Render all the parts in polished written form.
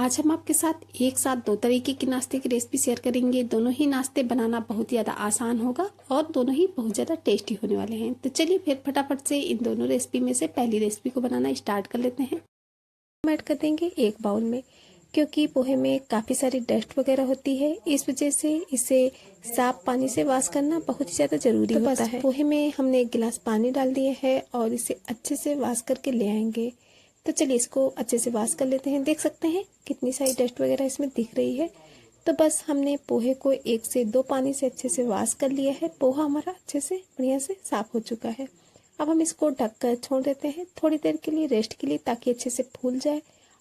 आज हम आपके साथ एक साथ दो तरीके की नाश्ते की रेसिपी शेयर करेंगे। दोनों ही नाश्ते बनाना बहुत ज़्यादा आसान होगा और दोनों ही बहुत ज़्यादा टेस्टी होने वाले हैं। तो चलिए फिर फटाफट से इन दोनों रेसिपी में से पहली रेसिपी को बनाना स्टार्ट कर लेते हैं। हम ऐड कर देंगे एक बाउल में, क्योंकि पोहे में काफ़ी सारी डस्ट वगैरह होती है, इस वजह से इसे साफ पानी से वॉश करना बहुत ही ज़्यादा ज़रूरी होता है। पोहे में हमने एक गिलास पानी डाल दिया है और इसे अच्छे से वॉश करके ले आएंगे। तो चलिए इसको अच्छे से वॉश कर लेते हैं। देख सकते हैं कितनी सारी डस्ट वगैरह इसमें दिख रही है। तो बस हमने पोहे को 1 से 2 पानी से अच्छे से वॉश कर लिया है। पोहा हमारा अच्छे से बढ़िया से साफ हो चुका है। अब हम इसको ढककर छोड़ देते हैं थोड़ी देर के लिए, रेस्ट के लिए, ताकि अच्छे से फूल जाए।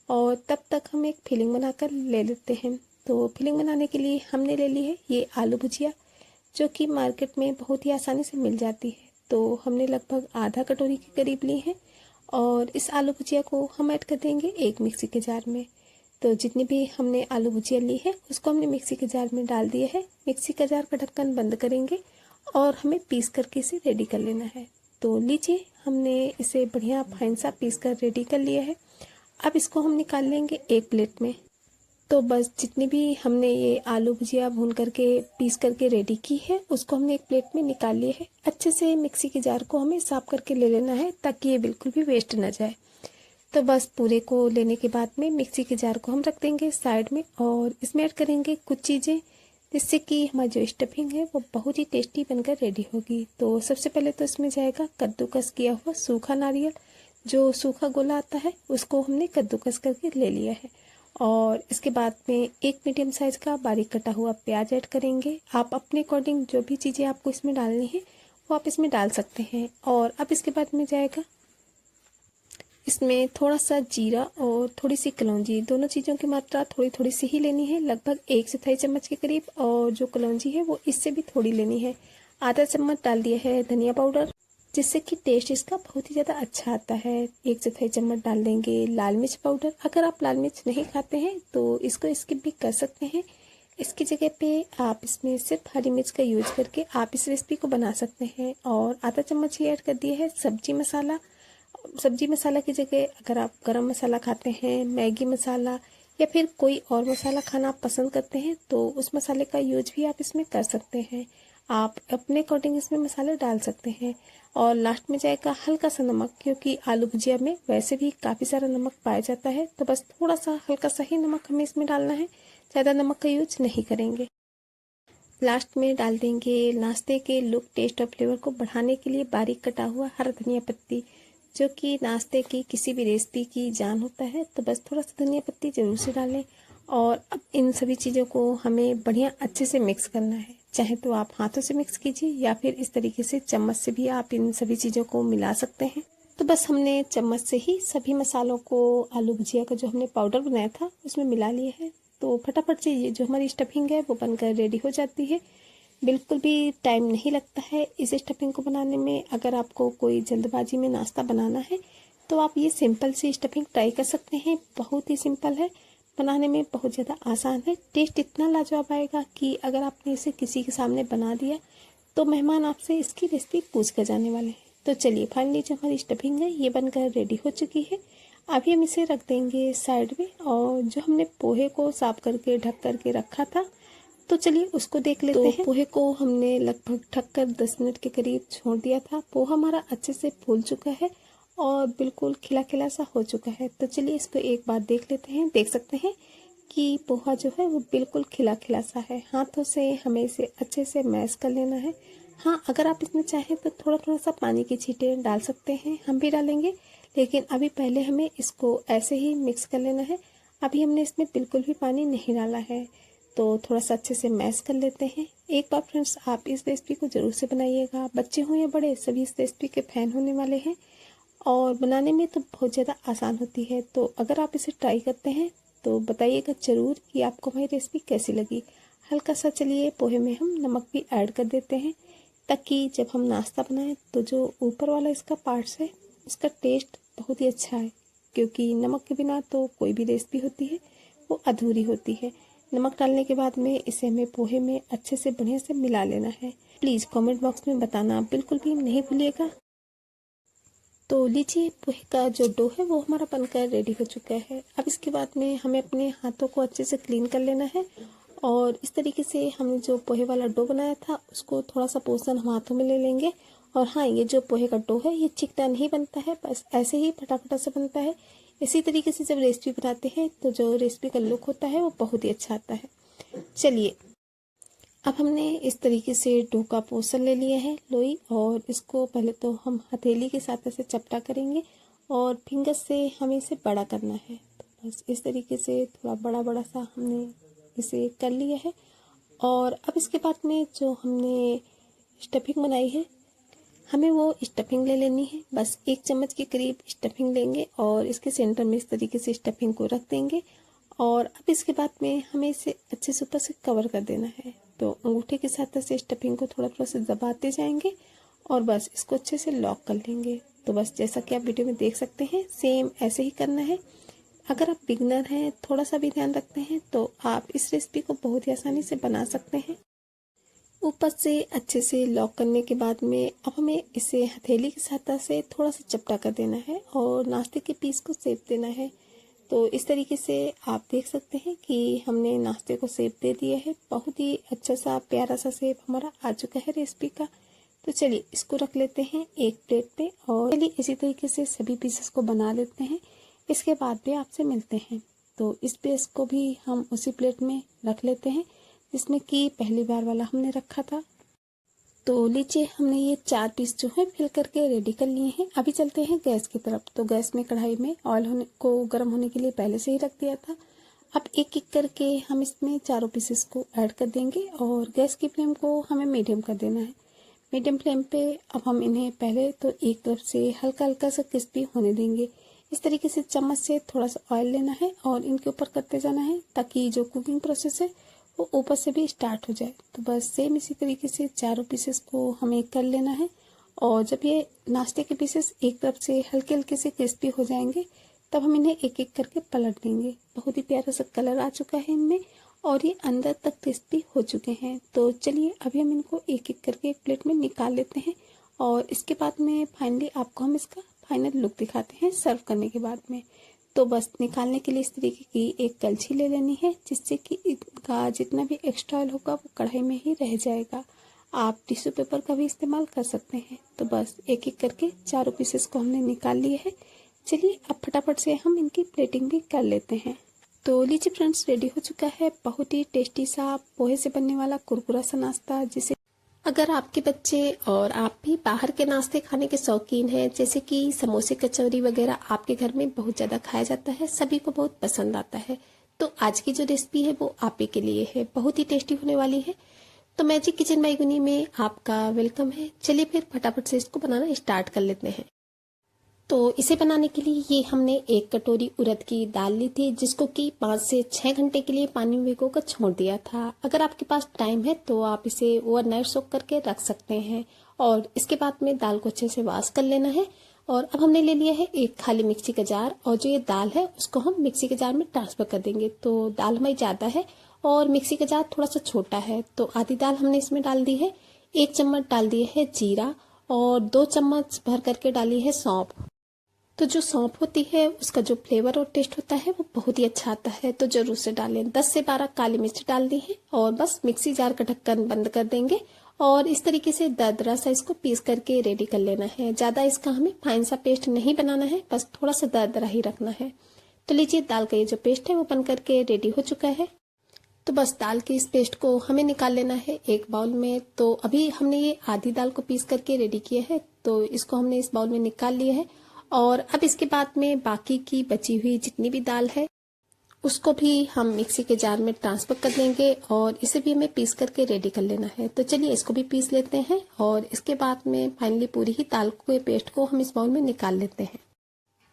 और तब तक हम एक फिलिंग बनाकर ले लेते हैं। तो फिलिंग बनाने के लिए हमने ले ली है ये आलू भुजिया, जो कि मार्केट में बहुत ही आसानी से मिल जाती है। तो हमने लगभग आधा कटोरी के करीब ली है और इस आलू भुजिया को हम ऐड कर देंगे एक मिक्सी के जार में। तो जितनी भी हमने आलू भुजिया ली है उसको हमने मिक्सी के जार में डाल दिया है। मिक्सी का जार का ढक्कन बंद करेंगे और हमें पीस करके इसे रेडी कर लेना है। तो लीजिए, हमने इसे बढ़िया फाइन सा पीस कर रेडी कर लिया है। अब इसको हम निकाल लेंगे एक प्लेट में। तो बस जितनी भी हमने ये आलू भुजिया भून करके पीस करके रेडी की है उसको हमने एक प्लेट में निकाल लिया है। अच्छे से मिक्सी के जार को हमें साफ करके ले लेना है, ताकि ये बिल्कुल भी वेस्ट ना जाए। तो बस पूरे को लेने के बाद में मिक्सी के जार को हम रख देंगे साइड में और इसमें ऐड करेंगे कुछ चीज़ें, जिससे कि हमारी जो स्टफिंग है वो बहुत ही टेस्टी बनकर रेडी होगी। तो सबसे पहले तो इसमें जाएगा कद्दूकस किया हुआ सूखा नारियल। जो सूखा गोला आता है उसको हमने कद्दूकस करके ले लिया है। और इसके बाद में एक मीडियम साइज का बारीक कटा हुआ प्याज ऐड करेंगे। आप अपने अकॉर्डिंग जो भी चीज़ें आपको इसमें डालनी है वो आप इसमें डाल सकते हैं। और अब इसके बाद में जाएगा इसमें थोड़ा सा जीरा और थोड़ी सी कलौंजी। दोनों चीज़ों की मात्रा थोड़ी थोड़ी सी ही लेनी है, लगभग 1 चौथाई चम्मच के करीब। और जो कलौंजी है वो इससे भी थोड़ी लेनी है। आधा चम्मच डाल दिया है धनिया पाउडर, जिससे कि टेस्ट इसका बहुत ही ज़्यादा अच्छा आता है। 1 चौथाई चम्मच डाल देंगे लाल मिर्च पाउडर। अगर आप लाल मिर्च नहीं खाते हैं तो इसको स्किप भी कर सकते हैं। इसकी जगह पे आप इसमें सिर्फ हरी मिर्च का यूज करके आप इस रेसिपी को बना सकते हैं। और आधा चम्मच ही ऐड कर दिया है सब्जी मसाला। सब्जी मसाला की जगह अगर आप गरम मसाला खाते हैं, मैगी मसाला या फिर कोई और मसाला खाना आप पसंद करते हैं तो उस मसाले का यूज भी आप इसमें कर सकते हैं। आप अपने अकॉर्डिंग इसमें मसाले डाल सकते हैं। और लास्ट में जाएगा हल्का सा नमक, क्योंकि आलू भुजिया में वैसे भी काफ़ी सारा नमक पाया जाता है। तो बस थोड़ा सा हल्का सा ही नमक हमें इसमें डालना है, ज़्यादा नमक का यूज नहीं करेंगे। लास्ट में डाल देंगे नाश्ते के लुक, टेस्ट और फ्लेवर को बढ़ाने के लिए बारीक कटा हुआ हरा धनिया पत्ती, जो कि नाश्ते की किसी भी रेसिपी की जान होता है। तो बस थोड़ा सा धनिया पत्ती ज़रूर से डालें। और अब इन सभी चीज़ों को हमें बढ़िया अच्छे से मिक्स करना है। चाहे तो आप हाथों से मिक्स कीजिए या फिर इस तरीके से चम्मच से भी आप इन सभी चीज़ों को मिला सकते हैं। तो बस हमने चम्मच से ही सभी मसालों को आलू भुजिया का जो हमने पाउडर बनाया था उसमें मिला लिया है। तो फटाफट से ये जो हमारी स्टफिंग है वो बनकर रेडी हो जाती है। बिल्कुल भी टाइम नहीं लगता है इस स्टफिंग को बनाने में। अगर आपको कोई जल्दबाजी में नाश्ता बनाना है तो आप ये सिंपल सी स्टफिंग ट्राई कर सकते हैं। बहुत ही सिंपल है, बनाने में बहुत ज़्यादा आसान है। टेस्ट इतना लाजवाब आएगा कि अगर आपने इसे किसी के सामने बना दिया तो मेहमान आपसे इसकी रेसिपी पूछ कर जाने वाले हैं। तो चलिए, फाइनली जो हमारी स्टफिंग है ये बनकर रेडी हो चुकी है। अभी हम इसे रख देंगे साइड में। और जो हमने पोहे को साफ करके ढक करके रखा था, तो चलिए उसको देख लेते हैं। पोहे को हमने लगभग ढककर 10 मिनट के करीब छोड़ दिया था। पोहा हमारा अच्छे से फूल चुका है और बिल्कुल खिला खिला सा हो चुका है। तो चलिए इसको एक बार देख लेते हैं। देख सकते हैं कि पोहा जो है वो बिल्कुल खिला खिला सा है। हाथों से हमें इसे अच्छे से मैश कर लेना है। हाँ, अगर आप इसमें चाहें तो थोड़ा थोड़ा सा पानी की छींटे डाल सकते हैं, हम भी डालेंगे। लेकिन अभी पहले हमें इसको ऐसे ही मिक्स कर लेना है। अभी हमने इसमें बिल्कुल भी पानी नहीं डाला है। तो थोड़ा सा अच्छे से मैश कर लेते हैं। एक बार फ्रेंड्स, आप इस रेसिपी को ज़रूर से बनाइएगा। बच्चे हों या बड़े, सभी इस रेसिपी के फ़ैन होने वाले हैं। और बनाने में तो बहुत ज़्यादा आसान होती है। तो अगर आप इसे ट्राई करते हैं तो बताइएगा ज़रूर कि आपको हमारी रेसिपी कैसी लगी। हल्का सा चलिए पोहे में हम नमक भी ऐड कर देते हैं, ताकि जब हम नाश्ता बनाएं तो जो ऊपर वाला इसका पार्ट्स है उसका टेस्ट बहुत ही अच्छा है। क्योंकि नमक के बिना तो कोई भी रेसिपी होती है वो अधूरी होती है। नमक डालने के बाद में इसे हमें पोहे में अच्छे से बढ़िया से मिला लेना है। प्लीज़ कमेंट बॉक्स में बताना बिल्कुल भी नहीं भूलिएगा। तो लीजिए पोहे का जो डो है वो हमारा बनकर रेडी हो चुका है। अब इसके बाद में हमें अपने हाथों को अच्छे से क्लीन कर लेना है और इस तरीके से हमने जो पोहे वाला डो बनाया था उसको थोड़ा सा पोर्शन हम हाथों में ले लेंगे। और हाँ, ये जो पोहे का डो है ये चिकना नहीं बनता है, बस ऐसे ही फटाफटा से बनता है। इसी तरीके से जब रेसिपी बनाते हैं तो जो रेसिपी का लुक होता है वो बहुत ही अच्छा आता है। चलिए, अब हमने इस तरीके से डो का पोर्शन ले लिया है लोई, और इसको पहले तो हम हथेली के साथ ऐसे चपटा करेंगे और फिंगर से हमें इसे बड़ा करना है। तो बस इस तरीके से थोड़ा बड़ा बड़ा सा हमने इसे कर लिया है। और अब इसके बाद में जो हमने स्टफिंग बनाई है हमें वो स्टफिंग ले लेनी है। बस 1 चम्मच के करीब स्टफिंग लेंगे और इसके सेंटर में इस तरीके से स्टफिंग को रख देंगे। और अब इसके बाद में हमें इसे अच्छे से ऊपर से कवर कर देना है। तो अंगूठे के साथ ऐसे स्टफिंग को थोड़ा थोड़ा से दबाते जाएंगे और बस इसको अच्छे से लॉक कर लेंगे। तो बस जैसा कि आप वीडियो में देख सकते हैं सेम ऐसे ही करना है। अगर आप बिगनर हैं, थोड़ा सा भी ध्यान रखते हैं तो आप इस रेसिपी को बहुत ही आसानी से बना सकते हैं। ऊपर से अच्छे से लॉक करने के बाद में अब हमें इसे हथेली की सहायता से थोड़ा सा चपटा कर देना है और नाश्ते के पीस को सेप देना है। तो इस तरीके से आप देख सकते हैं कि हमने नाश्ते को सेप दे दिया है। बहुत ही अच्छा सा प्यारा सा सेप हमारा आ चुका है रेसिपी का। तो चलिए इसको रख लेते हैं एक प्लेट पे और चलिए इसी तरीके से सभी पीसेस को बना लेते हैं। इसके बाद भी आपसे मिलते हैं। तो इस पीस को भी हम उसी प्लेट में रख लेते हैं जिसमें कि पहली बार वाला हमने रखा था। तो लीजिए हमने ये 4 पीस जो है फिल करके रेडी कर लिए हैं। अभी चलते हैं गैस की तरफ। तो गैस में कढ़ाई में ऑयल गर्म होने के लिए पहले से ही रख दिया था। अब एक एक करके हम इसमें चारों पीसेस को ऐड कर देंगे और गैस की फ्लेम को हमें मीडियम कर देना है। मीडियम फ्लेम पे अब हम इन्हें पहले तो एक तरफ से हल्का हल्का सा क्रिस्पी होने देंगे। इस तरीके से चम्मच से थोड़ा सा ऑयल लेना है और इनके ऊपर करते जाना है ताकि जो कुकिंग प्रोसेस है वो ऊपर से भी स्टार्ट हो जाए। तो बस सेम इसी तरीके से चारों पीसेस को हमें कर लेना है। और जब ये नाश्ते के पीसेस एक तरफ से हल्के हल्के से क्रिस्पी हो जाएंगे तब हम इन्हें एक एक करके पलट देंगे। बहुत ही प्यारा सा कलर आ चुका है इनमें और ये अंदर तक क्रिस्पी हो चुके हैं। तो चलिए अभी हम इनको एक एक करके एक प्लेट में निकाल लेते हैं और इसके बाद में फाइनली आपको हम इसका फाइनल लुक दिखाते हैं सर्व करने के बाद में। तो बस निकालने के लिए इस तरीके की एक कलछी ले लेनी है जिससे कि इनका जितना भी एक्स्ट्रा ऑयल होगा वो कढ़ाई में ही रह जाएगा। आप टिश्यू पेपर का भी इस्तेमाल कर सकते हैं। तो बस एक एक करके चारों पीसेस को हमने निकाल लिए हैं। चलिए अब फटाफट से हम इनकी प्लेटिंग भी कर लेते हैं। तो लीजिए फ्रेंड्स, रेडी हो चुका है बहुत ही टेस्टी सा पोहे से बनने वाला कुरकुरा सा नाश्ता, जिसे अगर आपके बच्चे और आप भी बाहर के नाश्ते खाने के शौकीन हैं, जैसे कि समोसे कचौरी वगैरह आपके घर में बहुत ज़्यादा खाया जाता है, सभी को बहुत पसंद आता है, तो आज की जो रेसिपी है वो आप ही के लिए है, बहुत ही टेस्टी होने वाली है। तो मैजिक किचन बाय गुनी में आपका वेलकम है। चलिए फिर फटाफट से इसको बनाना स्टार्ट कर लेते हैं। तो इसे बनाने के लिए ये हमने 1 कटोरी उड़द की दाल ली थी जिसको कि 5 से 6 घंटे के लिए पानी में भिगोकर छोड़ दिया था। अगर आपके पास टाइम है तो आप इसे ओवरनाइट सोक करके रख सकते हैं। और इसके बाद में दाल को अच्छे से वॉश कर लेना है। और अब हमने ले लिया है एक खाली मिक्सी का जार और जो ये दाल है उसको हम मिक्सी के जार में ट्रांसफर कर देंगे। तो दाल हमारी ज़्यादा है और मिक्सी का जार थोड़ा सा छोटा है, तो आधी दाल हमने इसमें डाल दी है। 1 चम्मच डाल दिए है जीरा और 2 चम्मच भर करके डाली है सौंफ। तो जो सौंफ होती है उसका जो फ्लेवर और टेस्ट होता है वो बहुत ही अच्छा आता है, तो जरूर से डालें। 10 से 12 काली मिर्च डाल दी है और बस मिक्सी जार का ढक्कन बंद कर देंगे और इस तरीके से दरदरा सा इसको पीस करके रेडी कर लेना है। ज्यादा इसका हमें फाइन सा पेस्ट नहीं बनाना है, बस थोड़ा सा दरदरा ही रखना है। तो लीजिए दाल का ये जो पेस्ट है वो बन करके रेडी हो चुका है। तो बस दाल के इस पेस्ट को हमें निकाल लेना है एक बाउल में। तो अभी हमने ये आधी दाल को पीस करके रेडी किया है, तो इसको हमने इस बाउल में निकाल लिया है। और अब इसके बाद में बाकी की बची हुई जितनी भी दाल है उसको भी हम मिक्सी के जार में ट्रांसफर कर देंगे और इसे भी हमें पीस करके रेडी कर लेना है। तो चलिए इसको भी पीस लेते हैं और इसके बाद में फाइनली पूरी ही दाल के पेस्ट को हम इस बाउल में निकाल लेते हैं।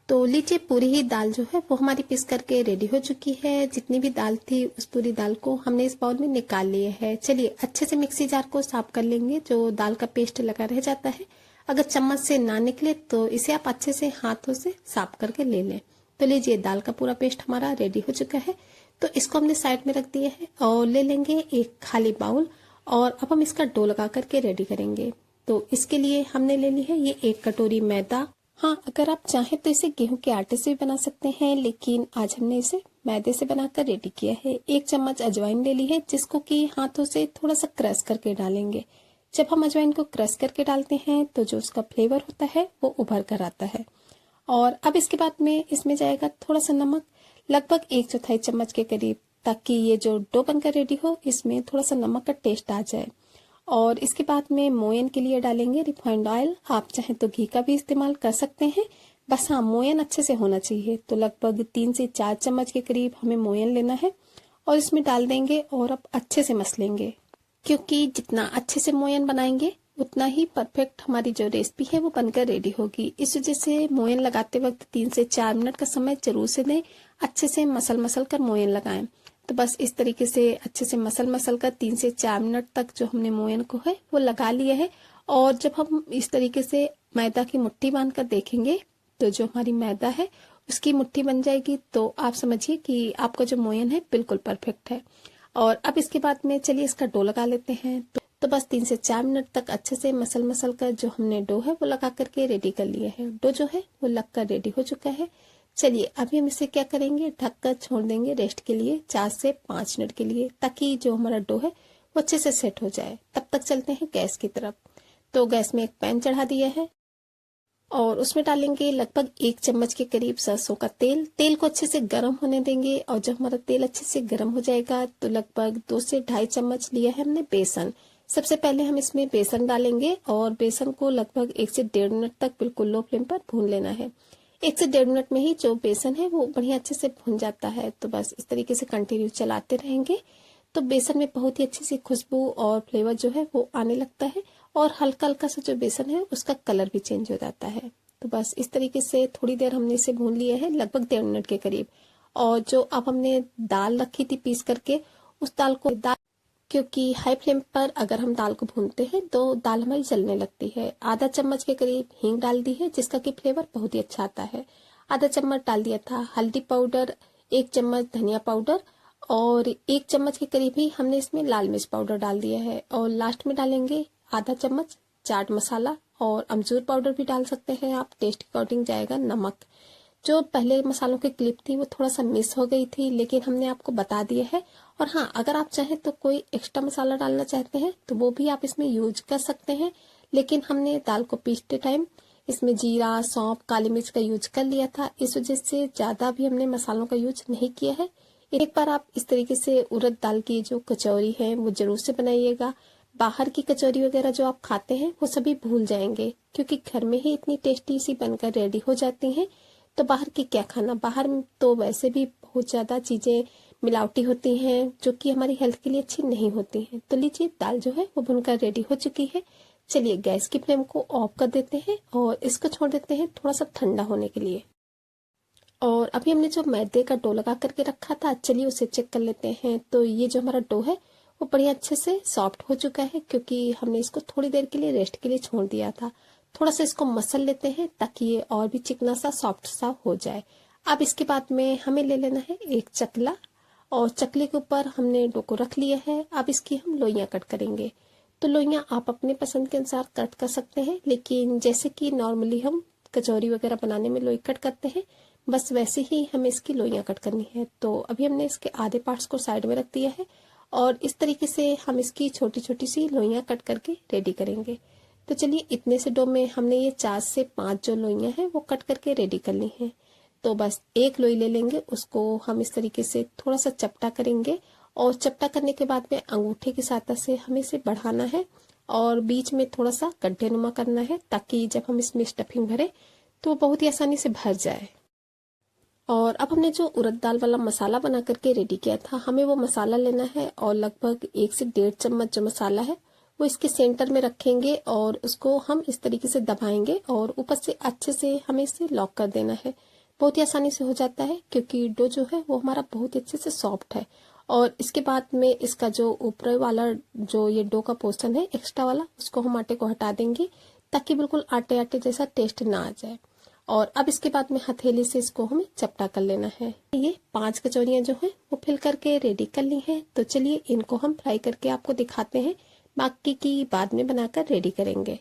तो लीजिए पूरी ही दाल जो है वो हमारी पीस करके रेडी हो चुकी है। जितनी भी दाल थी उस पूरी दाल को हमने इस बाउल में निकाल लिए है। चलिए अच्छे से मिक्सी जार को साफ कर लेंगे, जो दाल का पेस्ट लगा रह जाता है। अगर चम्मच से ना निकले तो इसे आप अच्छे से हाथों से साफ करके ले लें। तो लीजिए दाल का पूरा पेस्ट हमारा रेडी हो चुका है। तो इसको हमने साइड में रख दिया है और ले लेंगे एक खाली बाउल और अब हम इसका डो लगा करके रेडी करेंगे। तो इसके लिए हमने ले ली है ये 1 कटोरी मैदा हाँ, अगर आप चाहें तो इसे गेहूं के आटे से भी बना सकते हैं, लेकिन आज हमने इसे मैदे से बनाकर रेडी किया है। 1 चम्मच अजवाइन ले ली है, जिसको कि हाथों से थोड़ा सा क्रश करके डालेंगे। जब हम अजवाइन को क्रश करके डालते हैं तो जो उसका फ्लेवर होता है वो उभर कर आता है। और अब इसके बाद में इसमें जाएगा थोड़ा सा नमक, लगभग 1/4 चम्मच के करीब, ताकि ये जो डो बनकर रेडी हो इसमें थोड़ा सा नमक का टेस्ट आ जाए। और इसके बाद में मोयन के लिए डालेंगे रिफाइंड ऑयल। आप चाहें तो घी का भी इस्तेमाल कर सकते हैं, बस हाँ मोयन अच्छे से होना चाहिए। तो लगभग 3 से 4 चम्मच के करीब हमें मोयन लेना है और इसमें डाल देंगे और अब अच्छे से मसलेंगे, क्योंकि जितना अच्छे से मोयन बनाएंगे उतना ही परफेक्ट हमारी जो रेसिपी है वो बनकर रेडी होगी। इस वजह से मोयन लगाते वक्त 3 से 4 मिनट का समय जरूर से दें। अच्छे से मसल कर मोयन लगाएं। तो बस इस तरीके से अच्छे से मसल कर 3 से 4 मिनट तक जो हमने मोयन को है वो लगा लिया है। और जब हम इस तरीके से मैदा की मुट्ठी बांध कर देखेंगे तो जो हमारी मैदा है उसकी मुट्ठी बन जाएगी, तो आप समझिए कि आपका जो मोयन है बिल्कुल परफेक्ट है। और अब इसके बाद में चलिए इसका डो लगा लेते हैं। तो बस 3 से 4 मिनट तक अच्छे से मसल कर जो हमने डो है वो लगा करके रेडी कर लिया है। डो जो है वो लग कर रेडी हो चुका है। चलिए अभी हम इसे क्या करेंगे, ढककर छोड़ देंगे रेस्ट के लिए 4 से 5 मिनट के लिए, ताकि जो हमारा डो है वो अच्छे से सेट हो जाए। तब तक चलते हैं गैस की तरफ। तो गैस में एक पैन चढ़ा दिया है और उसमें डालेंगे लगभग 1 चम्मच के करीब सरसों का तेल। तेल को अच्छे से गर्म होने देंगे और जब हमारा तेल अच्छे से गर्म हो जाएगा तो लगभग 2 से 2.5 चम्मच लिया है हमने बेसन। सबसे पहले हम इसमें बेसन डालेंगे और बेसन को लगभग 1 से 1.5 मिनट तक बिल्कुल लो फ्लेम पर भून लेना है। 1 से 1.5 मिनट में ही जो बेसन है वो बढ़िया अच्छे से भुन जाता है। तो बस इस तरीके से कंटिन्यू चलाते रहेंगे तो बेसन में बहुत ही अच्छी सी खुशबू और फ्लेवर जो है वो आने लगता है और हल्का हल्का सा जो बेसन है उसका कलर भी चेंज हो जाता है। तो बस इस तरीके से थोड़ी देर हमने इसे भून लिया है, लगभग 1.5 मिनट के करीब। और जो अब हमने दाल रखी थी पीस करके, उस दाल को क्योंकि हाई फ्लेम पर अगर हम दाल को भूनते हैं तो दाल हमारी जलने लगती है। आधा चम्मच के करीब हींग डाल दी है, जिसका कि फ्लेवर बहुत ही अच्छा आता है। आधा चम्मच डाल दिया था हल्दी पाउडर, 1 चम्मच धनिया पाउडर और 1 चम्मच के करीब ही हमने इसमें लाल मिर्च पाउडर डाल दिया है। और लास्ट में डालेंगे आधा चम्मच चाट मसाला और अमचूर पाउडर भी डाल सकते हैं आप, टेस्ट के अकॉर्डिंग जाएगा नमक। जो पहले मसालों की क्लिप थी वो थोड़ा सा मिस हो गई थी, लेकिन हमने आपको बता दिया है। और हाँ, अगर आप चाहें तो कोई एक्स्ट्रा मसाला डालना चाहते हैं तो वो भी आप इसमें यूज कर सकते हैं, लेकिन हमने दाल को पीसते टाइम इसमें जीरा, सौंफ, काली मिर्च का यूज कर लिया था, इस वजह से ज्यादा भी हमने मसालों का यूज नहीं किया है। एक बार आप इस तरीके से उड़द दाल की जो कचौरी है वो जरूर से बनाइएगा। बाहर की कचौरी वगैरह जो आप खाते हैं वो सभी भूल जाएंगे, क्योंकि घर में ही इतनी टेस्टी सी बनकर रेडी हो जाती हैं। तो बाहर की क्या खाना, बाहर तो वैसे भी बहुत ज्यादा चीजें मिलावटी होती हैं जो कि हमारी हेल्थ के लिए अच्छी नहीं होती हैं। तो लीजिए दाल जो है वो भुनकर रेडी हो चुकी है। चलिए गैस की फ्लेम को ऑफ कर देते हैं और इसको छोड़ देते हैं थोड़ा सा ठंडा होने के लिए। और अभी हमने जो मैदे का डो लगा करके रखा था, चलिए उसे चेक कर लेते हैं। तो ये जो हमारा डो है वो बढ़िया अच्छे से सॉफ्ट हो चुका है, क्योंकि हमने इसको थोड़ी देर के लिए रेस्ट के लिए छोड़ दिया था। थोड़ा सा इसको मसल लेते हैं ताकि ये और भी चिकना सा सॉफ्ट सा हो जाए। अब इसके बाद में हमें ले लेना है एक चकला और चकले के ऊपर हमने डो को रख लिया है। अब इसकी हम लोइयां कट करेंगे। तो लोइयां आप अपने पसंद के अनुसार कट कर सकते हैं, लेकिन जैसे कि नॉर्मली हम कचौरी वगैरह बनाने में लोई कट करते हैं, बस वैसे ही हमें इसकी लोइयां कट करनी है। तो अभी हमने इसके आधे पार्ट्स को साइड में रख दिया है और इस तरीके से हम इसकी छोटी छोटी सी लोइयां कट करके रेडी करेंगे। तो चलिए इतने से डो में हमने ये 4 से 5 जो लोइयां हैं वो कट करके रेडी कर ली हैं। तो बस एक लोई ले लेंगे, उसको हम इस तरीके से थोड़ा सा चपटा करेंगे और चपटा करने के बाद में अंगूठे की सहायता से हमें इसे बढ़ाना है और बीच में थोड़ा सा गड्ढे नुमा करना है, ताकि जब हम इसमें स्टफिंग भरे तो बहुत ही आसानी से भर जाए। और अब हमने जो उड़द दाल वाला मसाला बना करके रेडी किया था, हमें वो मसाला लेना है और लगभग 1 से 1.5 चम्मच जो मसाला है वो इसके सेंटर में रखेंगे और उसको हम इस तरीके से दबाएंगे और ऊपर से अच्छे से हमें इसे लॉक कर देना है। बहुत ही आसानी से हो जाता है, क्योंकि डो जो है वो हमारा बहुत ही अच्छे से सॉफ्ट है। और इसके बाद में इसका जो ऊपर वाला जो ये डो का पोर्शन है एक्स्ट्रा वाला, उसको हम आटे को हटा देंगे ताकि बिल्कुल आटे आटे जैसा टेस्ट ना आ जाए। और अब इसके बाद में हथेली से इसको हमें चपटा कर लेना है। ये 5 कचौरियां जो हैं वो फिल करके रेडी कर ली हैं। तो चलिए इनको हम फ्राई करके आपको दिखाते हैं, बाकी की बाद में बनाकर रेडी करेंगे।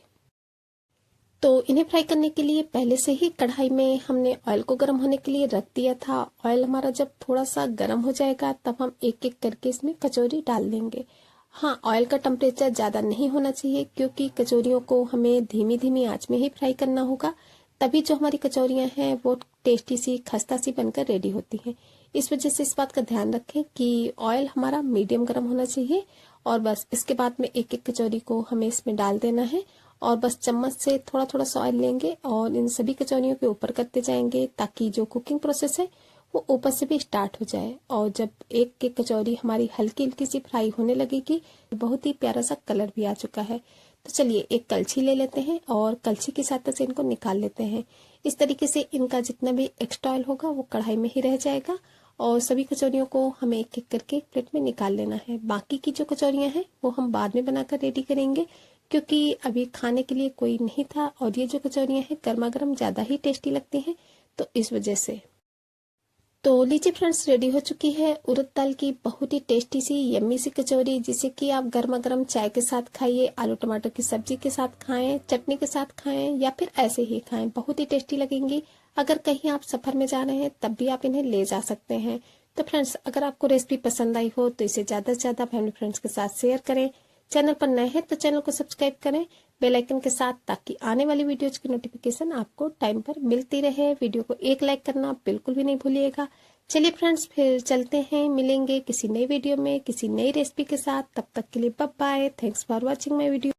तो इन्हें फ्राई करने के लिए पहले से ही कढ़ाई में हमने ऑयल को गर्म होने के लिए रख दिया था। ऑयल हमारा जब थोड़ा सा गर्म हो जाएगा तब हम एक एक करके इसमें कचौरी डाल देंगे। हाँ, ऑयल का टेम्परेचर ज़्यादा नहीं होना चाहिए क्योंकि कचौरियों को हमें धीमी धीमी आंच में ही फ्राई करना होगा, तभी जो हमारी कचौरियाँ हैं वो टेस्टी सी खस्ता सी बनकर रेडी होती हैं। इस वजह से इस बात का ध्यान रखें कि ऑयल हमारा मीडियम गर्म होना चाहिए। और बस इसके बाद में एक एक कचौरी को हमें इसमें डाल देना है और बस चम्मच से थोड़ा थोड़ा सा ऑयल लेंगे और इन सभी कचौरियों के ऊपर करते जाएंगे ताकि जो कुकिंग प्रोसेस है वो ऊपर से भी स्टार्ट हो जाए। और जब एक एक कचौरी हमारी हल्की हल्की सी फ्राई होने लगेगी, बहुत ही प्यारा सा कलर भी आ चुका है। तो चलिए एक कलछी ले लेते हैं और कलछी की सहायता से इनको निकाल लेते हैं। इस तरीके से इनका जितना भी एक्स्ट्रा ऑयल होगा वो कढ़ाई में ही रह जाएगा और सभी कचौरियों को हमें एक एक करके प्लेट में निकाल लेना है। बाकी की जो कचौरियां हैं वो हम बाद में बनाकर रेडी करेंगे क्योंकि अभी खाने के लिए कोई नहीं था और ये जो कचौरियां हैं गर्मा गर्म ज़्यादा ही टेस्टी लगती हैं, तो इस वजह से। तो लीजिए फ्रेंड्स, रेडी हो चुकी है उड़द दाल की बहुत ही टेस्टी सी यम्मी सी कचौरी, जिसे कि आप गर्मा गर्म चाय के साथ खाइए, आलू टमाटर की सब्जी के साथ खाएं, चटनी के साथ खाएं या फिर ऐसे ही खाएं, बहुत ही टेस्टी लगेंगी। अगर कहीं आप सफर में जा रहे हैं तब भी आप इन्हें ले जा सकते हैं। तो फ्रेंड्स, अगर आपको रेसिपी पसंद आई हो तो इसे ज़्यादा से ज़्यादा फैमिली फ्रेंड्स के साथ शेयर करें। चैनल पर नए हैं तो चैनल को सब्सक्राइब करें बेल आइकन के साथ, ताकि आने वाली वीडियोज की नोटिफिकेशन आपको टाइम पर मिलती रहे। वीडियो को एक लाइक करना बिल्कुल भी नहीं भूलिएगा। चलिए फ्रेंड्स, फिर चलते हैं, मिलेंगे किसी नई वीडियो में किसी नई रेसिपी के साथ। तब तक के लिए bye bye. Thanks for watching my video.